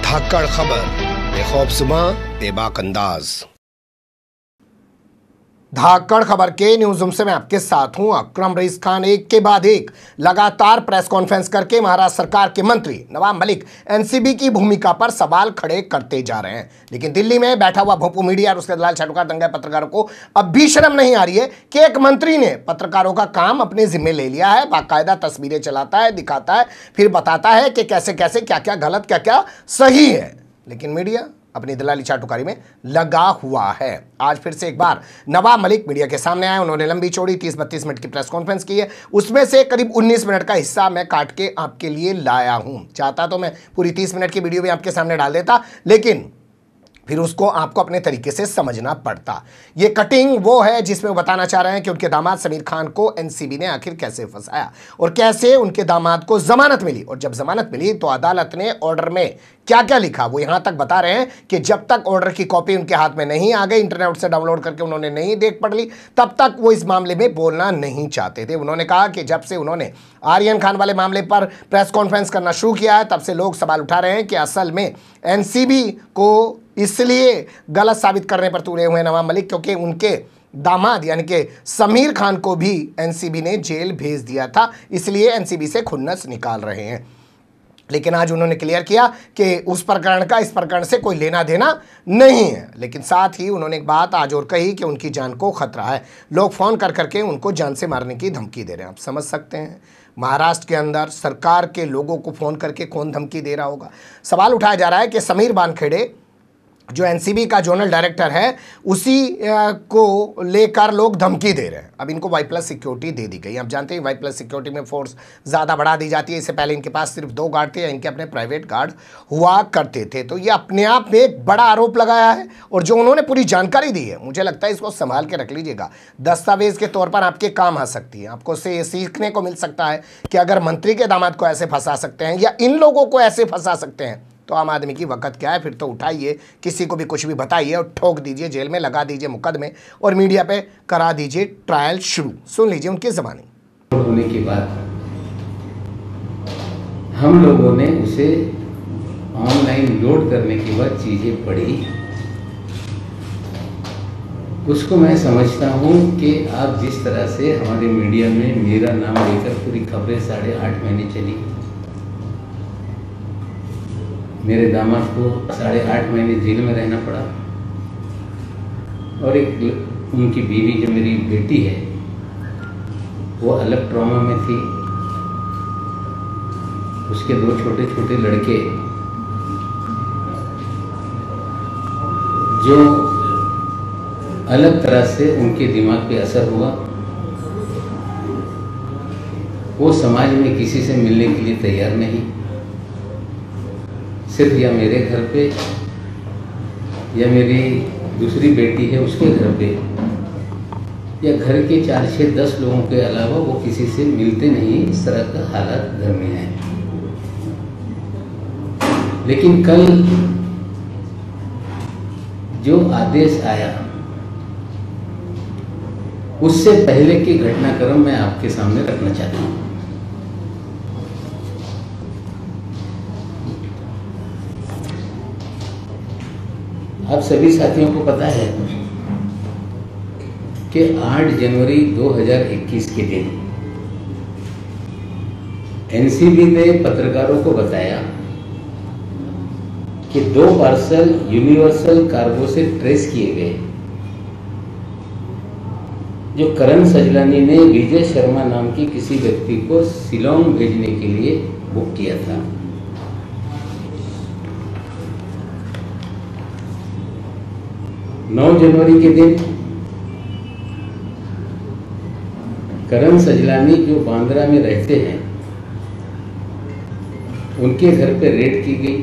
धाकड़ खबर, बेखौफजुमा बेबाक अंदाज। धाकड़ खबर के न्यूज रूम से मैं आपके साथ हूं अकरम रईस खान। एक के बाद एक लगातार प्रेस कॉन्फ्रेंस करके महाराष्ट्र सरकार के मंत्री नवाब मलिक एनसीबी की भूमिका पर सवाल खड़े करते जा रहे हैं। लेकिन दिल्ली में बैठा हुआ भोपू मीडिया और उसके दलाल चाटुकार दंगे पत्रकारों को अब भी शर्म नहीं आ रही है कि एक मंत्री ने पत्रकारों का काम अपने जिम्मे ले लिया है। बाकायदा तस्वीरें चलाता है, दिखाता है, फिर बताता है कि कैसे कैसे क्या क्या गलत क्या क्या सही है। लेकिन मीडिया अपनी दलाली चाटुकारी में लगा हुआ है। आज फिर से एक बार नवाब मलिक मीडिया के सामने आए। उन्होंने लंबी चौड़ी 30-32 मिनट की प्रेस कॉन्फ्रेंस की है। उसमें से करीब 19 मिनट का हिस्सा मैं काट के आपके लिए लाया हूं। चाहता तो मैं पूरी 30 मिनट की वीडियो भी आपके सामने डाल देता, लेकिन फिर उसको आपको अपने तरीके से समझना पड़ता। ये कटिंग वो है जिसमें वो बताना चाह रहे हैं कि उनके दामाद समीर खान को एनसीबी ने आखिर कैसे फंसाया और कैसे उनके दामाद को जमानत मिली। और जब जमानत मिली तो अदालत ने ऑर्डर में क्या क्या लिखा वो यहां तक बता रहे हैं कि जब तक ऑर्डर की कॉपी उनके हाथ में नहीं आ गई, इंटरनेट से डाउनलोड करके उन्होंने नहीं देख पढ़ ली, तब तक वो इस मामले में बोलना नहीं चाहते थे। उन्होंने कहा कि जब से उन्होंने आर्यन खान वाले मामले पर प्रेस कॉन्फ्रेंस करना शुरू किया है, तब से लोग सवाल उठा रहे हैं कि असल में एनसीबी को इसलिए गलत साबित करने पर तुले हुए नवाब मलिक क्योंकि उनके दामाद यानी कि समीर खान को भी एनसीबी ने जेल भेज दिया था, इसलिए एनसीबी से खुन्नस निकाल रहे हैं। लेकिन आज उन्होंने क्लियर किया कि उस प्रकरण का इस प्रकरण से कोई लेना देना नहीं है। लेकिन साथ ही उन्होंने एक बात आज और कही कि उनकी जान को खतरा है। लोग फोन कर करके उनको जान से मारने की धमकी दे रहे हैं। आप समझ सकते हैं महाराष्ट्र के अंदर सरकार के लोगों को फोन करके कौन धमकी दे रहा होगा। सवाल उठाया जा रहा है कि समीर वानखेड़े जो एनसीबी का जोनल डायरेक्टर है, उसी को लेकर लोग धमकी दे रहे हैं। अब इनको वाई+ सिक्योरिटी दे दी गई। आप जानते हैं वाई+ सिक्योरिटी में फोर्स ज़्यादा बढ़ा दी जाती है। इससे पहले इनके पास सिर्फ 2 गार्ड थे या इनके अपने प्राइवेट गार्ड हुआ करते थे। तो ये अपने आप में एक बड़ा आरोप लगाया है और जो उन्होंने पूरी जानकारी दी है, मुझे लगता है इसको संभाल के रख लीजिएगा। दस्तावेज के तौर पर आपके काम आ सकती है। आपको से ये सीखने को मिल सकता है कि अगर मंत्री के दामाद को ऐसे फंसा सकते हैं या इन लोगों को ऐसे फंसा सकते हैं तो आम आदमी की वक़्त क्या है। फिर तो उठाइए, किसी को भी कुछ भी बताइए और ठोक दीजिए, जेल में लगा दीजिए मुकदमे और मीडिया पे करा दीजिए ट्रायल शुरू। सुन लीजिए उनकी ज़बानी। होने के बाद हम लोगों ने उसे ऑनलाइन लोड करने के बाद चीज़ें पढ़ी। उसको मैं समझता हूँ कि आप जिस तरह से हमारे मीडिया में मेरा नाम लेकर पूरी खबरें 8.5 महीने चली, मेरे दामाद को 8.5 महीने जेल में रहना पड़ा और एक उनकी बीवी जो मेरी बेटी है वो अलग ट्रॉमा में थी। उसके 2 छोटे छोटे लड़के जो अलग तरह से उनके दिमाग पे असर हुआ, वो समाज में किसी से मिलने के लिए तैयार नहीं। सिर्फ या मेरे घर पे या मेरी दूसरी बेटी है उसके घर पे या घर के 4-6-10 लोगों के अलावा वो किसी से मिलते नहीं। इस तरह का हालात घर में है। लेकिन कल जो आदेश आया उससे पहले की घटनाक्रम मैं आपके सामने रखना चाहता हूँ। आप सभी साथियों को पता है कि 8 जनवरी 2021 के दिन एनसीबी ने पत्रकारों को बताया कि 2 पार्सल यूनिवर्सल कार्गो से ट्रेस किए गए, जो करण सजलानी ने विजय शर्मा नाम की किसी व्यक्ति को शिलोंग भेजने के लिए बुक किया था। नौ जनवरी के दिन करण सजलानी जो बांद्रा में रहते हैं उनके घर पे रेड की गई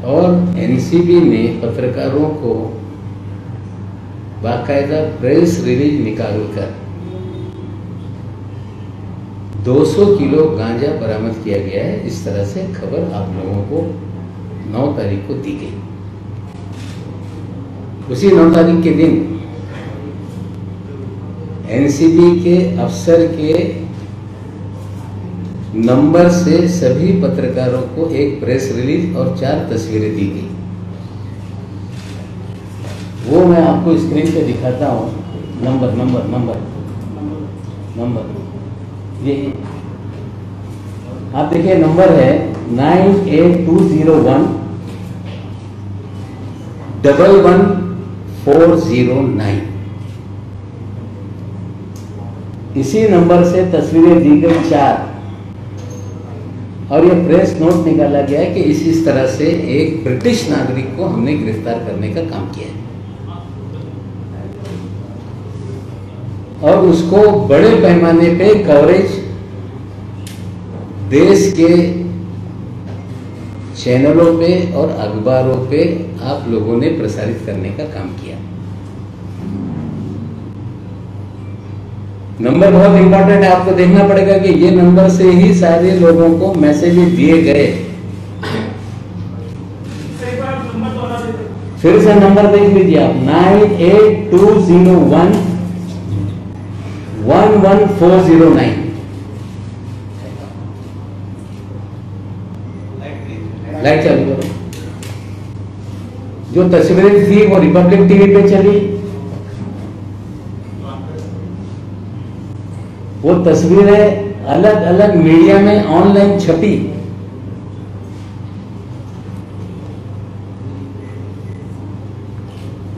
और एनसीबी ने पत्रकारों को बाकायदा प्रेस रिलीज निकालकर 200 किलो गांजा बरामद किया गया है। इस तरह से खबर आप लोगों को 9 तारीख को दी गई। उसी 9 तारीख के दिन एनसीबी के अफसर के नंबर से सभी पत्रकारों को एक प्रेस रिलीज और 4 तस्वीरें दी गई। वो मैं आपको स्क्रीन पे दिखाता हूँ। नंबर नंबर नंबर नंबर ये आप देखिए, नंबर है 98201 11409। इसी नंबर से तस्वीरें दी गई 4 और ये प्रेस नोट निकाला गया है कि इस तरह से एक ब्रिटिश नागरिक को हमने गिरफ्तार करने का काम किया है और उसको बड़े पैमाने पे कवरेज देश के चैनलों पे और अखबारों पे आप लोगों ने प्रसारित करने का काम किया। नंबर बहुत इंपॉर्टेंट है, आपको देखना पड़ेगा कि ये नंबर से ही सारे लोगों को मैसेज दिए गए। फिर से नंबर देख लीजिए आप, 98201 11409। लाइट चालू करो। जो तस्वीरें थी वो रिपब्लिक टीवी पे चली। वो तस्वीरें अलग अलग मीडिया में ऑनलाइन छपी।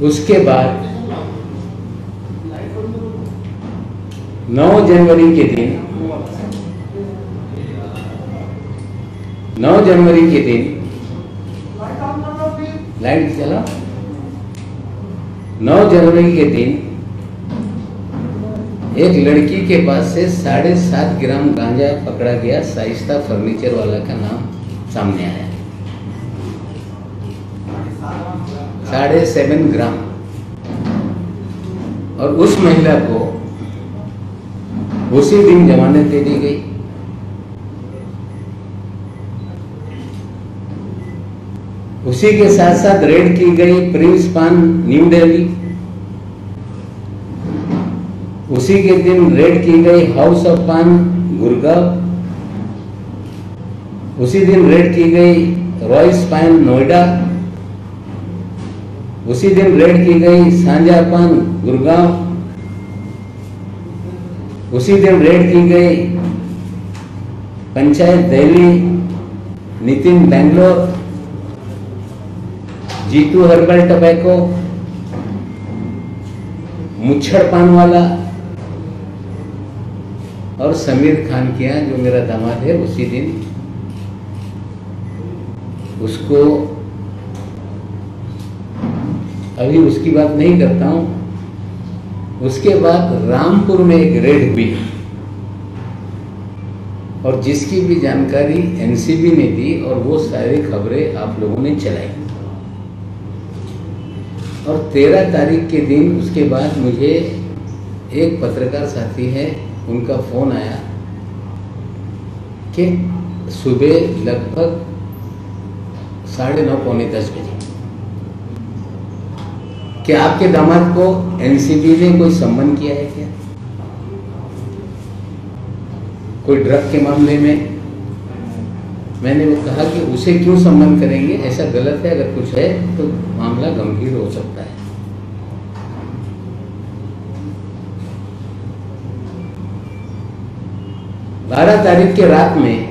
उसके बाद 9 जनवरी के दिन 9 जनवरी के दिन लाइट चला। 9 जनवरी के दिन एक लड़की के पास से 7.5 ग्राम गांजा पकड़ा गया। साइस्ता फर्नीचर वाला का नाम सामने आया। 7.5 ग्राम। और उस महिला को उसी दिन जमानत दे दी गई। उसी के साथ साथ रेड की गई प्रिंस पान न्यू दिल्ली। उसी के दिन रेड की गई हाउस ऑफ पान गुड़गांव। उसी दिन रेड की गई रॉयस पान नोएडा। उसी दिन रेड की गई सांझा पान गुड़गांव। उसी दिन रेड की गई पंचायत दिल्ली, नितिन बेंगलोर, जीतू हर्बल टबैको, मुच्छड़ पान वाला और समीर खान के यहाँ जो मेरा दामाद है। उसी दिन उसको, अभी उसकी बात नहीं करता हूं। उसके बाद रामपुर में एक रेड हुई और जिसकी भी जानकारी एनसीबी ने दी और वो सारी खबरें आप लोगों ने चलाई। और 13 तारीख के दिन उसके बाद मुझे एक पत्रकार साथी है, उनका फोन आया कि सुबह लगभग 9:30 पौने 10 बजे कि आपके दामाद को एनसीबी ने कोई सम्मन किया है क्या, कोई ड्रग के मामले में। मैंने वो कहा कि उसे क्यों सम्मन करेंगे, ऐसा गलत है। अगर कुछ है तो मामला गंभीर हो सकता है। बारह तारीख के रात में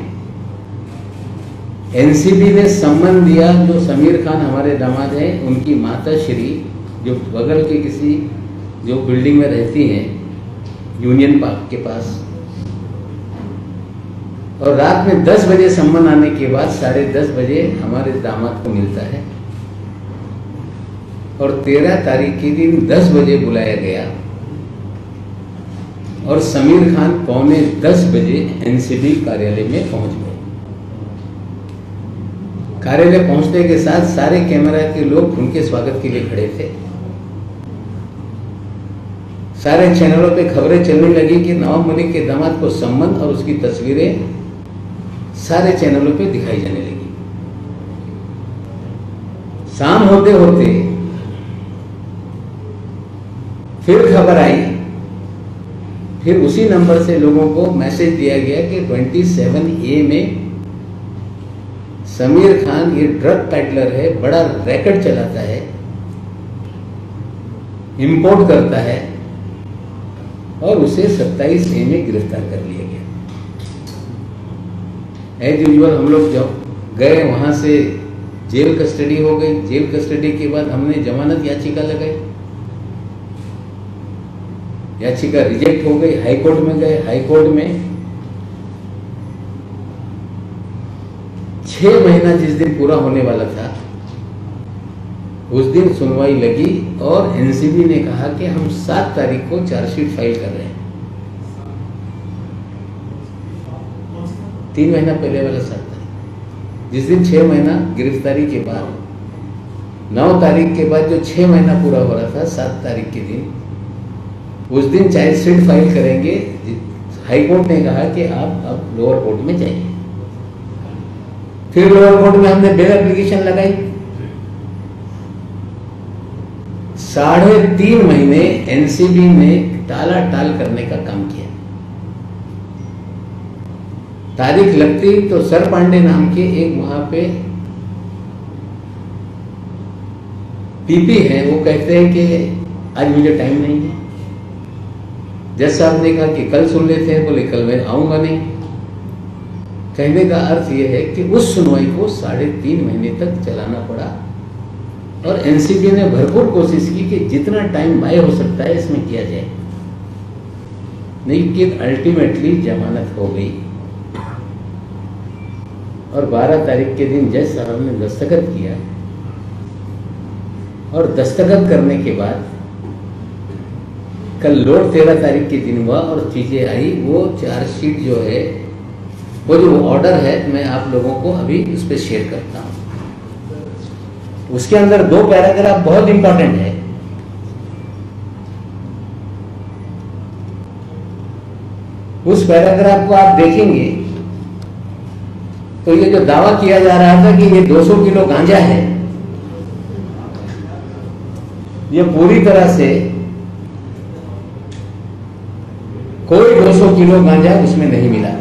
एनसीबी ने सम्मन दिया। जो समीर खान हमारे दामाद हैं, उनकी माता श्री जो बगल के किसी जो बिल्डिंग में रहती हैं यूनियन पार्क के पास, और रात में 10 बजे सम्मन आने के बाद 10:30 बजे हमारे दामाद को मिलता है। और 13 तारीख के दिन 10 बजे बुलाया गया और समीर खान पौने 10 बजे एनसीबी कार्यालय में पहुंच गए। कार्यालय पहुंचने के साथ सारे कैमरा के लोग उनके स्वागत के लिए खड़े थे। सारे चैनलों पे खबरें चलने लगी कि नवाब मलिक के दामाद को सम्मन और उसकी तस्वीरें सारे चैनलों पे दिखाई जाने लगी। शाम होते होते फिर खबर आई फिर उसी नंबर से लोगों को मैसेज दिया गया कि 27A में समीर खान ये ड्रग पैडलर है, बड़ा रैकेट चलाता है, इंपोर्ट करता है, और उसे 27A में गिरफ्तार कर लिया गया। एज यूजुअल हम लोग जब गए वहां से जेल कस्टडी हो गई। जेल कस्टडी के बाद हमने जमानत याचिका लगाई, याचिका रिजेक्ट हो गई। हाई कोर्ट में गए, हाई कोर्ट में 6 महीना जिस दिन पूरा होने वाला था उस दिन सुनवाई लगी और एनसीबी ने कहा कि हम 7 तारीख को चार्जशीट फाइल कर रहे हैं। 3 महीना पहले वाला 7 तारीख, जिस दिन 6 महीना गिरफ्तारी के बाद, 9 तारीख के बाद जो 6 महीना पूरा हो रहा था, 7 तारीख के दिन, उस दिन चार्जशीट फाइल करेंगे। हाई कोर्ट ने कहा कि आप अब लोअर कोर्ट में जाइए। फिर लोअर कोर्ट में हमने बेल एप्लीकेशन लगाई। 3.5 महीने एनसीबी ने टाला टाल करने का काम किया। तारीख लगती तो सर पांडे नाम के एक वहां पे पीपी है, वो कहते हैं कि आज मुझे टाइम नहीं है। जज साहब ने कहा कि कल सुन लेते हैं, बोले कल मैं आऊंगा नहीं। कहने का अर्थ यह है कि उस सुनवाई को 3.5 महीने तक चलाना पड़ा और एनसीबी ने भरपूर कोशिश की कि जितना टाइम बाय हो सकता है इसमें किया जाए, लेकिन अल्टीमेटली जमानत हो गई। और 12 तारीख के दिन जज साहब ने दस्तखत किया और दस्तखत करने के बाद कल लोड 13 तारीख के दिन हुआ और चीजें आई। वो चार्जशीट जो है, वो जो ऑर्डर है, मैं आप लोगों को अभी उस पर शेयर करता हूं। उसके अंदर 2 पैराग्राफ बहुत इंपॉर्टेंट है। उस पैराग्राफ को आप देखेंगे तो ये जो दावा किया जा रहा था कि ये 200 किलो गांजा है, ये पूरी तरह से कोई 200 किलो गांजा उसमें नहीं मिला।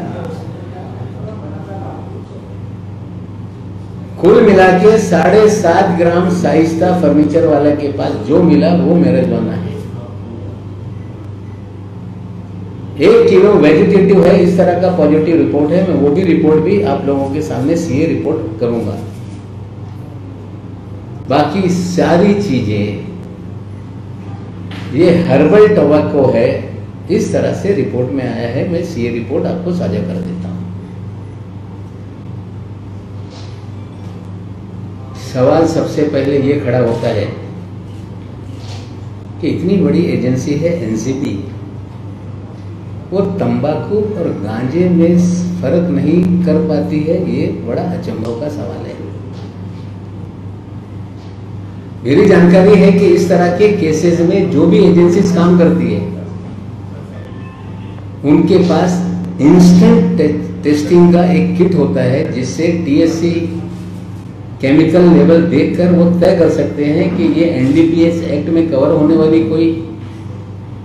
कुल मिला के 7.5 ग्राम शाइस्ता फर्नीचर वाला के पास जो मिला वो मैरिजुआना है। 1 किलो वेजिटेटिव है, इस तरह का पॉजिटिव रिपोर्ट है। मैं वो भी रिपोर्ट भी आप लोगों के सामने सीए रिपोर्ट करूंगा। बाकी सारी चीजें, ये हर्बल टोबैको है, इस तरह से रिपोर्ट में आया है। मैं सीए रिपोर्ट आपको साझा कर देता हूं। सवाल सबसे पहले ये खड़ा होता है कि इतनी बड़ी एजेंसी है एनसीबी, वो तंबाकू और गांजे में फर्क नहीं कर पाती है। ये बड़ा अचंभव का सवाल है। मेरी जानकारी है कि इस तरह के केसेस में जो भी एजेंसीज काम करती है उनके पास इंस्टेंट टेस्टिंग का एक किट होता है, जिससे टीएससी केमिकल लेवल देखकर वो तय कर सकते हैं कि ये एनडीपीएस एक्ट में कवर होने वाली कोई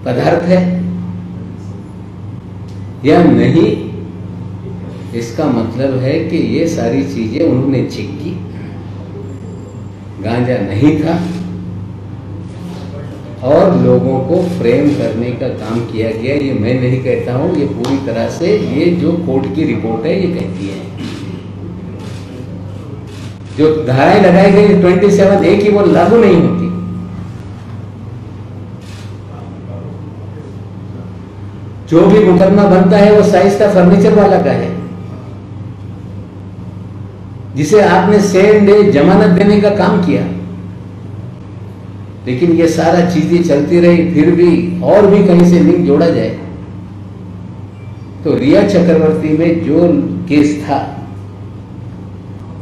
पदार्थ है या नहीं। इसका मतलब है कि ये सारी चीजें उन्होंने चेक की, गांजा नहीं था और लोगों को फ्रेम करने का काम किया गया। ये मैं नहीं कहता हूं, ये पूरी तरह से ये जो कोर्ट की रिपोर्ट है ये कहती है। जो धाराएं लगाई गई 27A की वो लागू नहीं होती। जो भी मुकदमा बनता है वो शाइस्ता फर्नीचर वाला का है, जिसे आपने सेम डे जमानत देने का काम किया। लेकिन ये सारा चीजें चलती रही, फिर भी और भी कहीं से लिंक जोड़ा जाए तो रिया चक्रवर्ती में जो केस था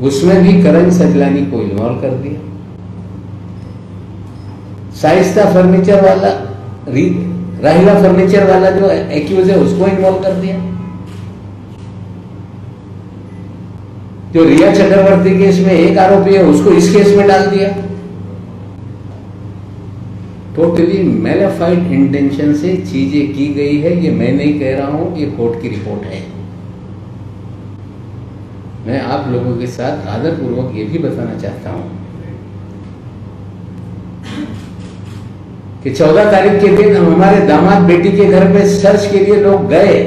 उसमें भी करण सजलानी को इन्वॉल्व कर दिया। शाइस्ता फर्नीचर वाला, राहिला फर्नीचर वाला जो एक्यूज है उसको इन्वॉल्व कर दिया। जो रिया चक्रवर्ती केस में एक आरोपी है उसको इस केस में डाल दिया। टोटली मैलिफाइड इंटेंशन से चीजें की गई है। ये मैं नहीं कह रहा हूं, ये कोर्ट की रिपोर्ट है। मैं आप लोगों के साथ आदरपूर्वक ये भी बताना चाहता हूं कि 14 तारीख के दिन हमारे दामाद बेटी के घर पे सर्च के लिए लोग गए।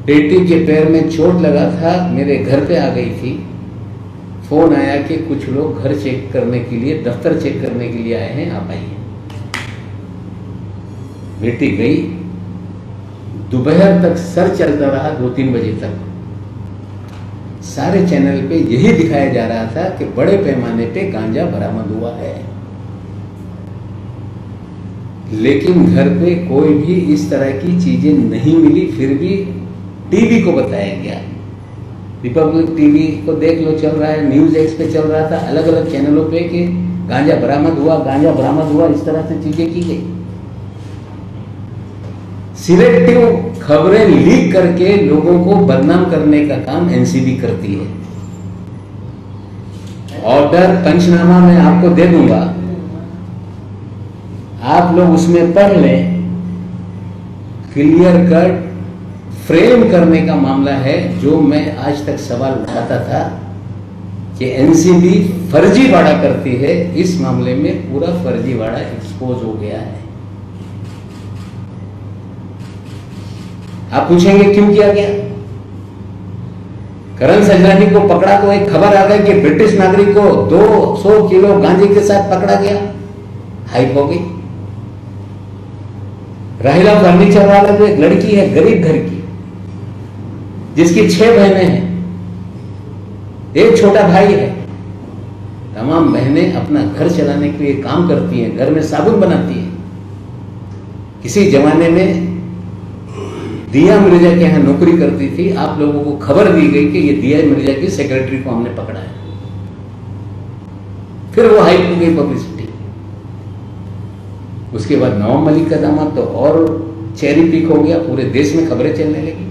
बेटी के पैर में चोट लगा था, मेरे घर पे आ गई थी। फोन आया कि कुछ लोग घर चेक करने के लिए, दफ्तर चेक करने के लिए आए हैं, आप आइए। बेटी गई। दोपहर तक सर चलता रहा, 2-3 बजे तक। सारे चैनल पे यही दिखाया जा रहा था कि बड़े पैमाने पे गांजा बरामद हुआ है, लेकिन घर पे कोई भी इस तरह की चीजें नहीं मिली। फिर भी टीवी को बताया गया, रिपब्लिक टीवी को देख लो, चल रहा है, न्यूज एक्स पे चल रहा था, अलग अलग चैनलों पे कि गांजा बरामद हुआ, गांजा बरामद हुआ, इस तरह से चीजें की गई। सिलेक्टिव खबरें लीक करके लोगों को बदनाम करने का काम एनसीबी करती है। ऑर्डर पंचनामा मैं आपको दे दूंगा, आप लोग उसमें पढ़ लें। क्लियर कट फ्रेम करने का मामला है। जो मैं आज तक सवाल उठाता था कि एनसीबी फर्जीवाड़ा करती है, इस मामले में पूरा फर्जीवाड़ा एक्सपोज हो गया है। आप पूछेंगे क्यों किया गया? करण सजनानी को पकड़ा तो एक खबर आ गई कि ब्रिटिश नागरिक को 200 किलो गांजे के साथ पकड़ा गया, हाइप हो गई। राहिला फर्नीचर वाला जो एक लड़की है गरीब घर की, जिसकी 6 बहनें हैं, एक छोटा भाई है, तमाम बहनें अपना घर चलाने के लिए काम करती हैं, घर में साबुन बनाती हैं। किसी जमाने में दिया मिर्जा के यहां नौकरी करती थी, आप लोगों को खबर दी गई कि ये दिया मिर्जा की सेक्रेटरी को हमने पकड़ा है। फिर वो हाइप हो गई पब्लिसिटी। उसके बाद नवाब मलिक का दामाद तो और चेरी पिक हो गया, पूरे देश में खबरें चलने लगी।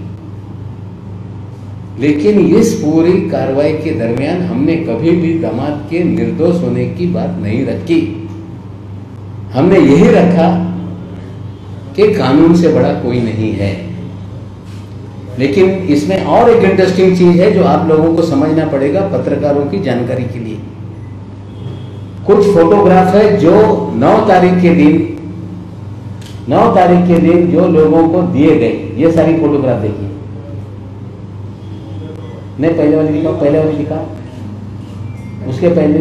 लेकिन इस पूरी कार्रवाई के दरमियान हमने कभी भी दामाद के निर्दोष होने की बात नहीं रखी। हमने यही रखा कि कानून से बड़ा कोई नहीं है। लेकिन इसमें और एक इंटरेस्टिंग चीज है जो आप लोगों को समझना पड़ेगा पत्रकारों की जानकारी के लिए। कुछ फोटोग्राफ है जो 9 तारीख के दिन जो लोगों को दिए गए, ये सारी फोटोग्राफ देखिए। नहीं, पहले वाली दिखा, उसके पहले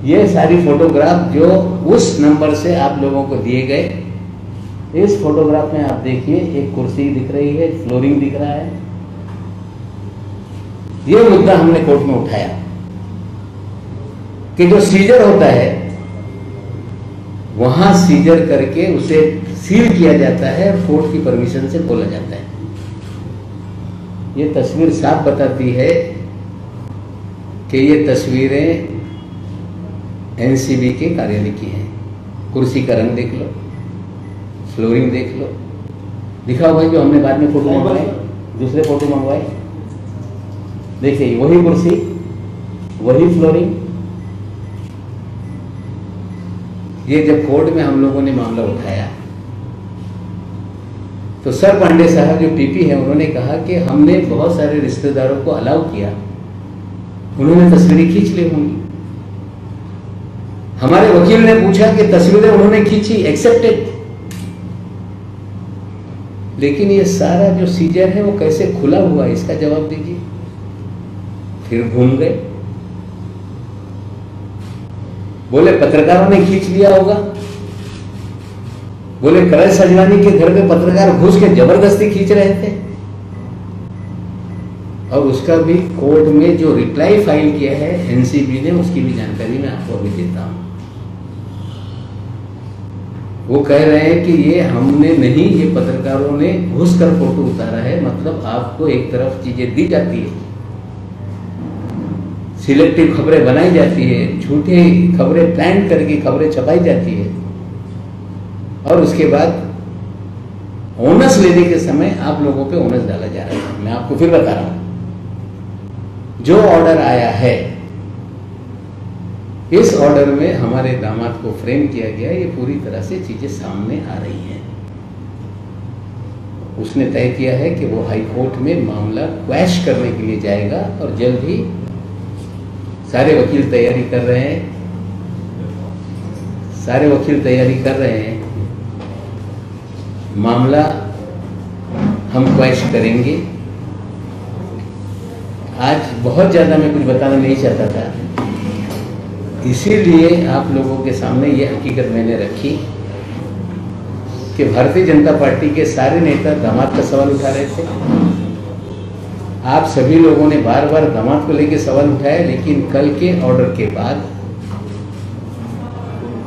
ये सारी फोटोग्राफ जो उस नंबर से आप लोगों को दिए गए। इस फोटोग्राफ में आप देखिए, एक कुर्सी दिख रही है, फ्लोरिंग दिख रहा है। ये मुद्दा हमने कोर्ट में उठाया कि जो सीजर होता है वहां सीजर करके उसे सील किया जाता है, कोर्ट की परमिशन से खोला जाता है। ये तस्वीर साफ बताती है कि ये तस्वीरें एनसीबी के कार्यालय की हैं। कुर्सी का रंग देख लो, फ्लोरिंग देख लो, लिखा हुआ है जो हमने बाद में फोटो मंगवाए, दूसरे फोटो मंगवाए। देखिए, वही कुर्सी, वही फ्लोरिंग। ये जब कोर्ट में हम लोगों ने मामला उठाया तो सर पांडे साहब जो पीपी है, उन्होंने कहा कि हमने बहुत सारे रिश्तेदारों को अलाउ किया, उन्होंने तस्वीरें खींच ली होंगी। हमारे वकील ने पूछा कि तस्वीरें उन्होंने खींची, एक्सेप्टेड, लेकिन ये सारा जो सीजर है वो कैसे खुला हुआ, इसका जवाब दीजिए। फिर घूम गए, बोले पत्रकारों ने खींच लिया होगा, बोले करण सजवानी के घर पे पत्रकार घुस के जबरदस्ती खींच रहे थे। और उसका भी कोर्ट में जो रिप्लाई फाइल किया है एनसीबी ने, उसकी भी जानकारी मैं आपको अभी देता हूं। वो कह रहे हैं कि ये हमने नहीं, ये पत्रकारों ने घुसकर फोटो उतारा है। मतलब आपको एक तरफ चीजें दी जाती है, सिलेक्टिव खबरें बनाई जाती है, झूठी खबरें प्लान करके खबरें छपाई जाती है, और उसके बाद ओनस लेने के समय आप लोगों पे ओनस डाला जा रहा है। मैं आपको फिर बता रहा हूं, जो ऑर्डर आया है इस ऑर्डर में हमारे दामाद को फ्रेम किया गया। ये पूरी तरह से चीजें सामने आ रही हैं। उसने तय किया है कि वो हाई कोर्ट में मामला क्वैश करने के लिए जाएगा और जल्द ही सारे वकील तैयारी कर रहे हैं। मामला हम क्वैश करेंगे। आज बहुत ज़्यादा मैं कुछ बताना नहीं चाहता था, इसीलिए आप लोगों के सामने ये हकीकत मैंने रखी कि भारतीय जनता पार्टी के सारे नेता दामाद का सवाल उठा रहे थे। आप सभी लोगों ने बार बार दामाद को लेकर सवाल उठाया, लेकिन कल के ऑर्डर के बाद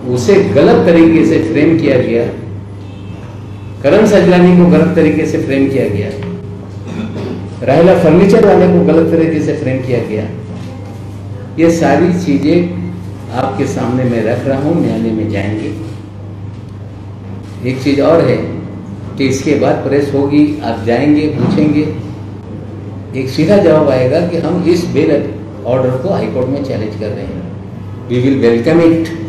उसे गलत तरीके से फ्रेम किया गया। करण सजलानी को गलत तरीके से फ्रेम किया गया। राहिला फर्नीचर वाले को गलत तरीके से फ्रेम किया गया। ये सारी चीजें आपके सामने मैं रख रहा हूं, न्यायालय में जाएंगे। एक चीज और है कि इसके बाद प्रेस होगी, आप जाएंगे, पूछेंगे, एक सीधा जवाब आएगा कि हम इस बेल ऑर्डर को हाईकोर्ट में चैलेंज कर रहे हैं। We will welcome it.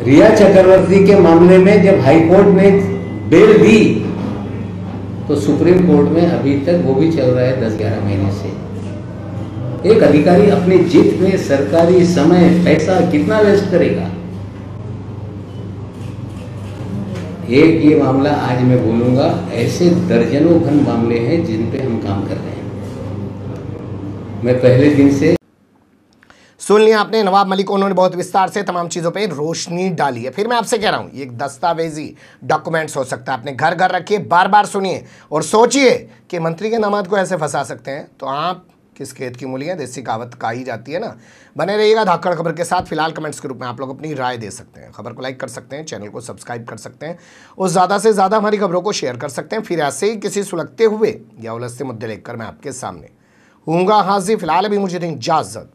Riya Chakraborty के मामले में जब हाईकोर्ट ने बेल दी तो सुप्रीम कोर्ट में अभी तक वो भी चल रहा है 10-11 महीने से। एक अधिकारी अपनी जीत में सरकारी समय, पैसा कितना वेस्ट करेगा? एक ये मामला आज मैं बोलूंगा, ऐसे दर्जनों घन मामले हैं जिन पे हम काम कर रहे हैं। मैं पहले दिन से सुन लिया आपने नवाब मलिक को, उन्होंने बहुत विस्तार से तमाम चीज़ों पे रोशनी डाली है। फिर मैं आपसे कह रहा हूँ, ये एक दस्तावेजी डॉक्यूमेंट्स हो सकता है, अपने घर घर रखिए, बार बार सुनिए और सोचिए कि मंत्री के दामाद को ऐसे फंसा सकते हैं तो आप किस खेत की मूली है, देसी कहावत कही जाती है ना। बने रहिएगा धाकड़ खबर के साथ। फिलहाल कमेंट्स के रूप में आप लोग अपनी राय दे सकते हैं, खबर को लाइक कर सकते हैं, चैनल को सब्सक्राइब कर सकते हैं और ज़्यादा से ज़्यादा हमारी खबरों को शेयर कर सकते हैं। फिर ऐसे ही किसी सुलगते हुए या उलझते मुद्दे लेकर मैं आपके सामने हूँगा हाजिर। फिलहाल अभी मुझे दें इजाज़त।